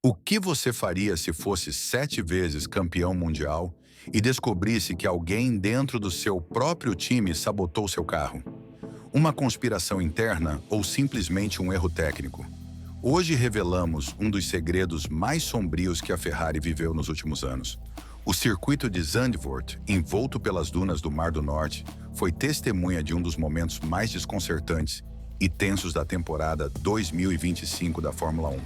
O que você faria se fosse 7 vezes campeão mundial e descobrisse que alguém dentro do seu próprio time sabotou seu carro? Uma conspiração interna ou simplesmente um erro técnico? Hoje revelamos um dos segredos mais sombrios que a Ferrari viveu nos últimos anos. O circuito de Zandvoort, envolto pelas dunas do Mar do Norte, foi testemunha de um dos momentos mais desconcertantes e tensos da temporada 2025 da Fórmula 1.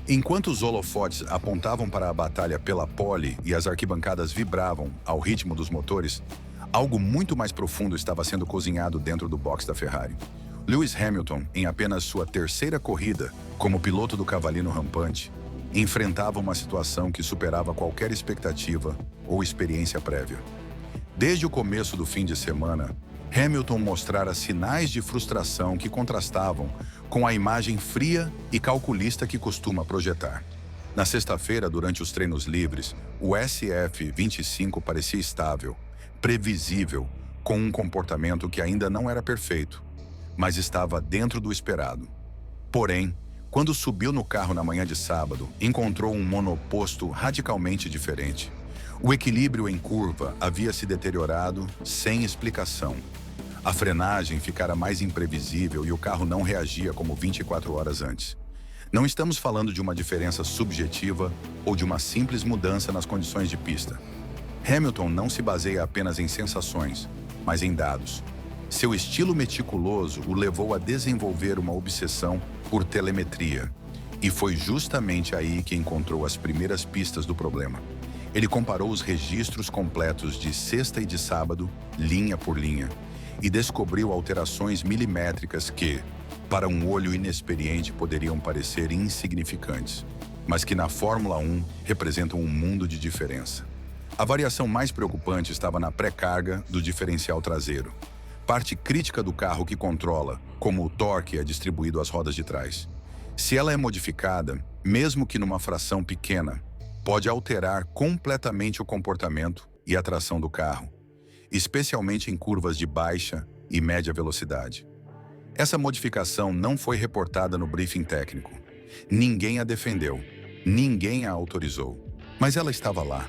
Enquanto os holofotes apontavam para a batalha pela pole e as arquibancadas vibravam ao ritmo dos motores, algo muito mais profundo estava sendo cozinhado dentro do box da Ferrari. Lewis Hamilton, em apenas sua terceira corrida como piloto do cavalinho rampante, enfrentava uma situação que superava qualquer expectativa ou experiência prévia. Desde o começo do fim de semana, Hamilton mostrara sinais de frustração que contrastavam com a imagem fria e calculista que costuma projetar. Na sexta-feira, durante os treinos livres, o SF-25 parecia estável, previsível, com um comportamento que ainda não era perfeito, mas estava dentro do esperado. Porém, quando subiu no carro na manhã de sábado, encontrou um monoposto radicalmente diferente. O equilíbrio em curva havia se deteriorado sem explicação. A frenagem ficara mais imprevisível e o carro não reagia como 24 horas antes. Não estamos falando de uma diferença subjetiva ou de uma simples mudança nas condições de pista. Hamilton não se baseia apenas em sensações, mas em dados. Seu estilo meticuloso o levou a desenvolver uma obsessão por telemetria, e foi justamente aí que encontrou as primeiras pistas do problema. Ele comparou os registros completos de sexta e de sábado, linha por linha, e descobriu alterações milimétricas que, para um olho inexperiente, poderiam parecer insignificantes, mas que na Fórmula 1 representam um mundo de diferença. A variação mais preocupante estava na pré-carga do diferencial traseiro, parte crítica do carro que controla como o torque é distribuído às rodas de trás. Se ela é modificada, mesmo que numa fração pequena, pode alterar completamente o comportamento e a tração do carro, especialmente em curvas de baixa e média velocidade. Essa modificação não foi reportada no briefing técnico. Ninguém a defendeu, ninguém a autorizou, mas ela estava lá.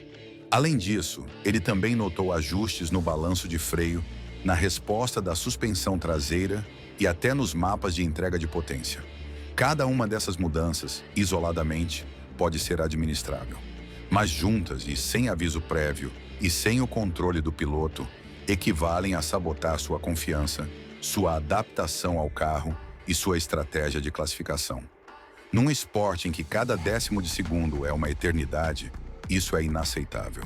Além disso, ele também notou ajustes no balanço de freio, na resposta da suspensão traseira e até nos mapas de entrega de potência. Cada uma dessas mudanças, isoladamente, pode ser administrável, mas juntas e sem aviso prévio e sem o controle do piloto, equivalem a sabotar sua confiança, sua adaptação ao carro e sua estratégia de classificação. Num esporte em que cada décimo de segundo é uma eternidade, isso é inaceitável.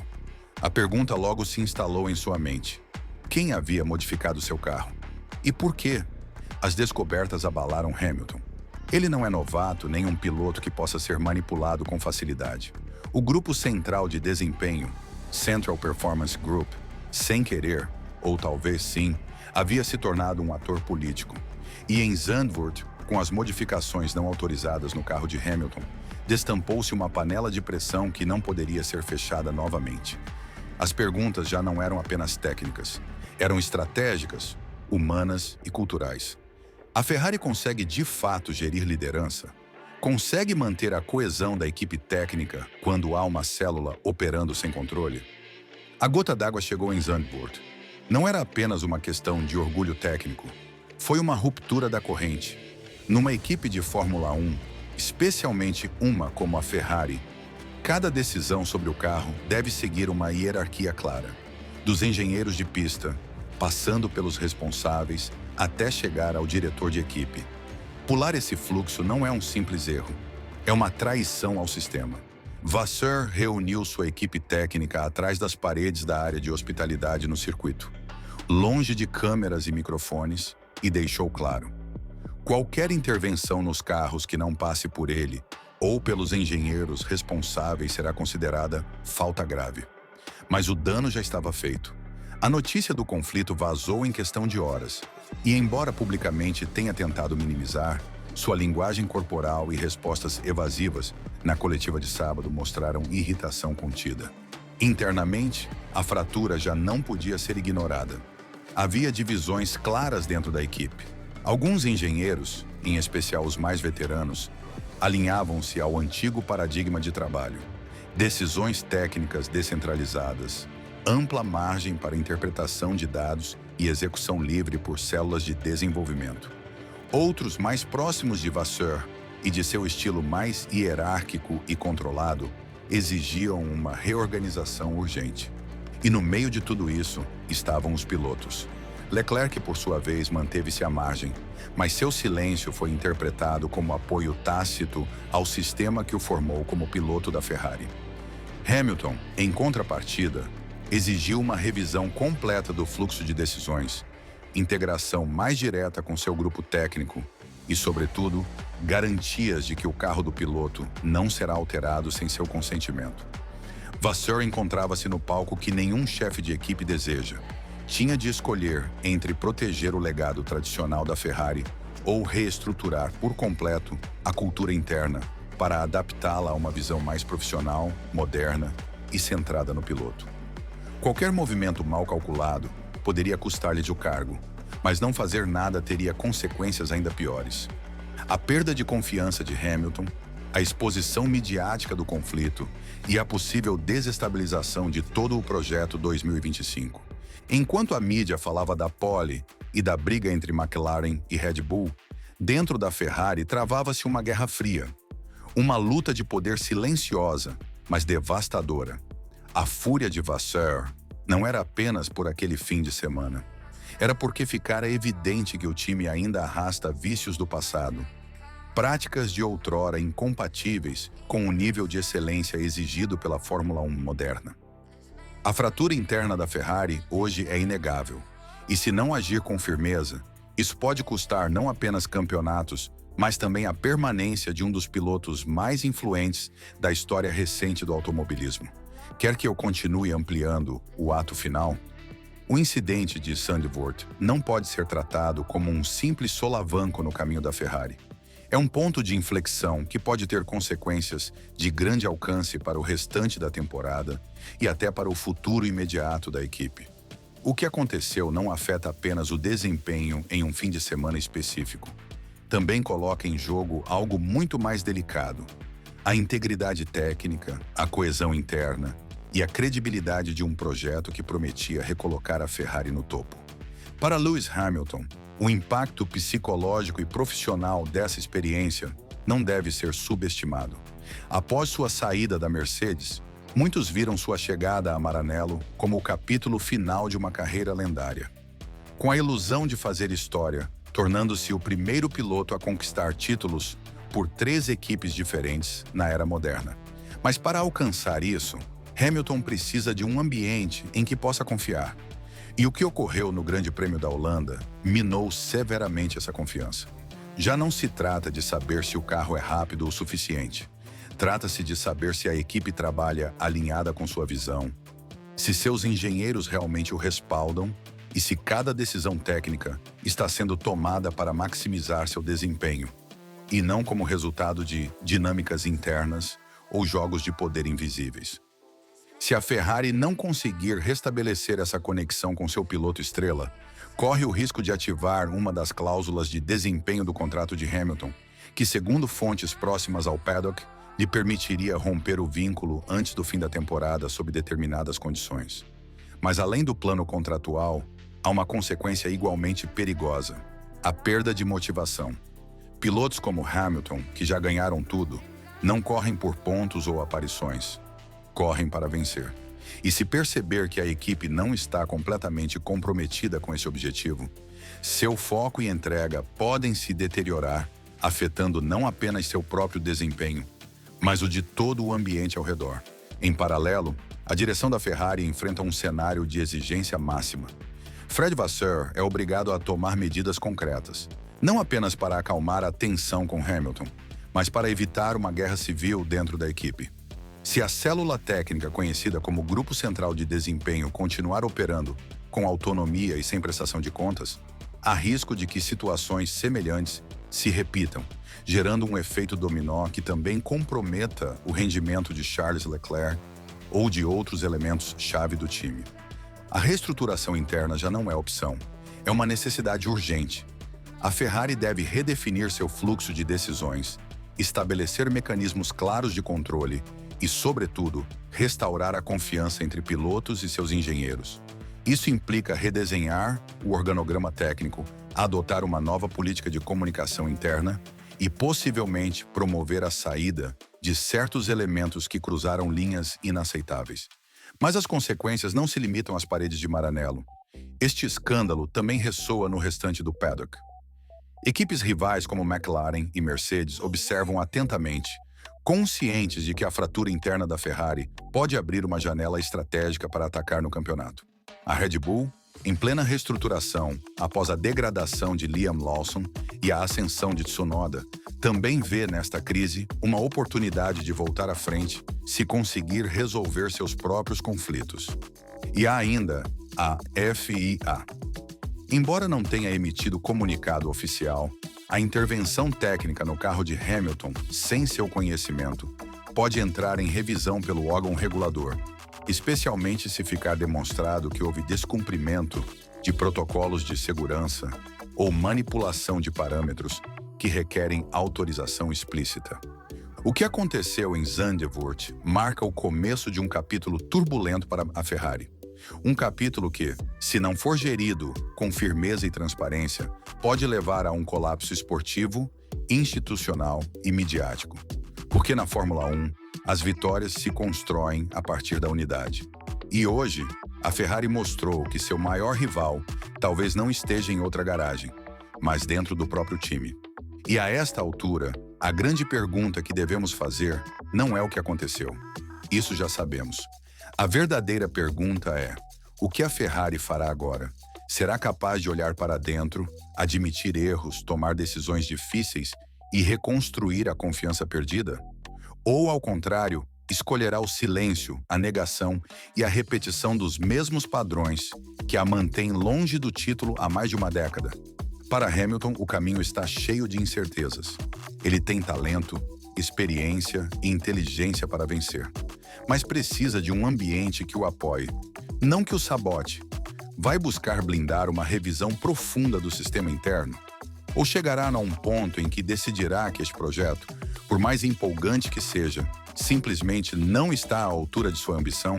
A pergunta logo se instalou em sua mente: quem havia modificado seu carro? E por quê? As descobertas abalaram Hamilton. Ele não é novato nem um piloto que possa ser manipulado com facilidade. O grupo central de desempenho, Central Performance Group, sem querer, ou talvez sim, havia se tornado um ator político. E em Zandvoort, com as modificações não autorizadas no carro de Hamilton, destampou-se uma panela de pressão que não poderia ser fechada novamente. As perguntas já não eram apenas técnicas, eram estratégicas, humanas e culturais. A Ferrari consegue de fato gerir liderança? Consegue manter a coesão da equipe técnica quando há uma célula operando sem controle? A gota d'água chegou em Zandvoort. Não era apenas uma questão de orgulho técnico. Foi uma ruptura da corrente. Numa equipe de Fórmula 1, especialmente uma como a Ferrari, cada decisão sobre o carro deve seguir uma hierarquia clara, dos engenheiros de pista, passando pelos responsáveis, até chegar ao diretor de equipe. Pular esse fluxo não é um simples erro, é uma traição ao sistema. Vasseur reuniu sua equipe técnica atrás das paredes da área de hospitalidade no circuito, longe de câmeras e microfones, e deixou claro: qualquer intervenção nos carros que não passe por ele ou pelos engenheiros responsáveis será considerada falta grave. Mas o dano já estava feito. A notícia do conflito vazou em questão de horas, e embora publicamente tenha tentado minimizar, sua linguagem corporal e respostas evasivas na coletiva de sábado mostraram irritação contida. Internamente, a fratura já não podia ser ignorada. Havia divisões claras dentro da equipe. Alguns engenheiros, em especial os mais veteranos, alinhavam-se ao antigo paradigma de trabalho. Decisões técnicas descentralizadas, ampla margem para interpretação de dados e execução livre por células de desenvolvimento. Outros, mais próximos de Vasseur e de seu estilo mais hierárquico e controlado, exigiam uma reorganização urgente. E no meio de tudo isso estavam os pilotos. Leclerc, por sua vez, manteve-se à margem, mas seu silêncio foi interpretado como apoio tácito ao sistema que o formou como piloto da Ferrari. Hamilton, em contrapartida, exigiu uma revisão completa do fluxo de decisões, integração mais direta com seu grupo técnico e, sobretudo, garantias de que o carro do piloto não será alterado sem seu consentimento. Vasseur encontrava-se no palco que nenhum chefe de equipe deseja. Tinha de escolher entre proteger o legado tradicional da Ferrari ou reestruturar por completo a cultura interna para adaptá-la a uma visão mais profissional, moderna e centrada no piloto. Qualquer movimento mal calculado poderia custar-lhe o cargo, mas não fazer nada teria consequências ainda piores. A perda de confiança de Hamilton, a exposição midiática do conflito e a possível desestabilização de todo o projeto 2025. Enquanto a mídia falava da pole e da briga entre McLaren e Red Bull, dentro da Ferrari travava-se uma guerra fria. Uma luta de poder silenciosa, mas devastadora. A fúria de Vasseur não era apenas por aquele fim de semana. Era porque ficara evidente que o time ainda arrasta vícios do passado. Práticas de outrora incompatíveis com o nível de excelência exigido pela Fórmula 1 moderna. A fratura interna da Ferrari hoje é inegável, e se não agir com firmeza, isso pode custar não apenas campeonatos, mas também a permanência de um dos pilotos mais influentes da história recente do automobilismo. Quer que eu continue ampliando o ato final? O incidente de Zandvoort não pode ser tratado como um simples solavanco no caminho da Ferrari. É um ponto de inflexão que pode ter consequências de grande alcance para o restante da temporada e até para o futuro imediato da equipe. O que aconteceu não afeta apenas o desempenho em um fim de semana específico. Também coloca em jogo algo muito mais delicado: a integridade técnica, a coesão interna e a credibilidade de um projeto que prometia recolocar a Ferrari no topo. Para Lewis Hamilton, o impacto psicológico e profissional dessa experiência não deve ser subestimado. Após sua saída da Mercedes, muitos viram sua chegada a Maranello como o capítulo final de uma carreira lendária. Com a ilusão de fazer história, tornando-se o primeiro piloto a conquistar títulos por 3 equipes diferentes na era moderna. Mas para alcançar isso, Hamilton precisa de um ambiente em que possa confiar. E o que ocorreu no Grande Prêmio da Holanda minou severamente essa confiança. Já não se trata de saber se o carro é rápido o suficiente. Trata-se de saber se a equipe trabalha alinhada com sua visão, se seus engenheiros realmente o respaldam e se cada decisão técnica está sendo tomada para maximizar seu desempenho, e não como resultado de dinâmicas internas ou jogos de poder invisíveis. Se a Ferrari não conseguir restabelecer essa conexão com seu piloto estrela, corre o risco de ativar uma das cláusulas de desempenho do contrato de Hamilton, que, segundo fontes próximas ao paddock, lhe permitiria romper o vínculo antes do fim da temporada sob determinadas condições. Mas além do plano contratual, há uma consequência igualmente perigosa: a perda de motivação. Pilotos como Hamilton, que já ganharam tudo, não correm por pontos ou aparições. Correm para vencer. E se perceber que a equipe não está completamente comprometida com esse objetivo, seu foco e entrega podem se deteriorar, afetando não apenas seu próprio desempenho, mas o de todo o ambiente ao redor. Em paralelo, a direção da Ferrari enfrenta um cenário de exigência máxima. Fred Vasseur é obrigado a tomar medidas concretas, não apenas para acalmar a tensão com Hamilton, mas para evitar uma guerra civil dentro da equipe. Se a célula técnica conhecida como Grupo Central de Desempenho continuar operando com autonomia e sem prestação de contas, há risco de que situações semelhantes se repitam, gerando um efeito dominó que também comprometa o rendimento de Charles Leclerc ou de outros elementos-chave do time. A reestruturação interna já não é opção, é uma necessidade urgente. A Ferrari deve redefinir seu fluxo de decisões, estabelecer mecanismos claros de controle e, sobretudo, restaurar a confiança entre pilotos e seus engenheiros. Isso implica redesenhar o organograma técnico, adotar uma nova política de comunicação interna e, possivelmente, promover a saída de certos elementos que cruzaram linhas inaceitáveis. Mas as consequências não se limitam às paredes de Maranello. Este escândalo também ressoa no restante do paddock. Equipes rivais como McLaren e Mercedes observam atentamente, conscientes de que a fratura interna da Ferrari pode abrir uma janela estratégica para atacar no campeonato. A Red Bull, em plena reestruturação após a degradação de Liam Lawson e a ascensão de Tsunoda, também vê nesta crise uma oportunidade de voltar à frente se conseguir resolver seus próprios conflitos. E há ainda a FIA. Embora não tenha emitido comunicado oficial, a intervenção técnica no carro de Hamilton, sem seu conhecimento, pode entrar em revisão pelo órgão regulador, especialmente se ficar demonstrado que houve descumprimento de protocolos de segurança ou manipulação de parâmetros que requerem autorização explícita. O que aconteceu em Zandvoort marca o começo de um capítulo turbulento para a Ferrari. Um capítulo que, se não for gerido com firmeza e transparência, pode levar a um colapso esportivo, institucional e midiático. Porque na Fórmula 1, as vitórias se constroem a partir da unidade. E hoje, a Ferrari mostrou que seu maior rival talvez não esteja em outra garagem, mas dentro do próprio time. E a esta altura, a grande pergunta que devemos fazer não é o que aconteceu. Isso já sabemos. A verdadeira pergunta é: o que a Ferrari fará agora? Será capaz de olhar para dentro, admitir erros, tomar decisões difíceis e reconstruir a confiança perdida? Ou, ao contrário, escolherá o silêncio, a negação e a repetição dos mesmos padrões que a mantém longe do título há mais de uma década? Para Hamilton, o caminho está cheio de incertezas. Ele tem talento, experiência e inteligência para vencer, mas precisa de um ambiente que o apoie, não que o sabote. Vai buscar blindar uma revisão profunda do sistema interno? Ou chegará a um ponto em que decidirá que este projeto, por mais empolgante que seja, simplesmente não está à altura de sua ambição?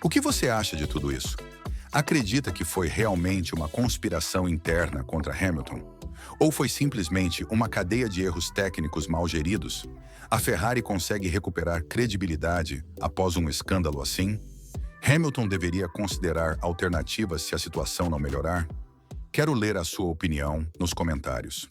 O que você acha de tudo isso? Acredita que foi realmente uma conspiração interna contra Hamilton? Ou foi simplesmente uma cadeia de erros técnicos mal geridos? A Ferrari consegue recuperar credibilidade após um escândalo assim? Hamilton deveria considerar alternativas se a situação não melhorar? Quero ler a sua opinião nos comentários.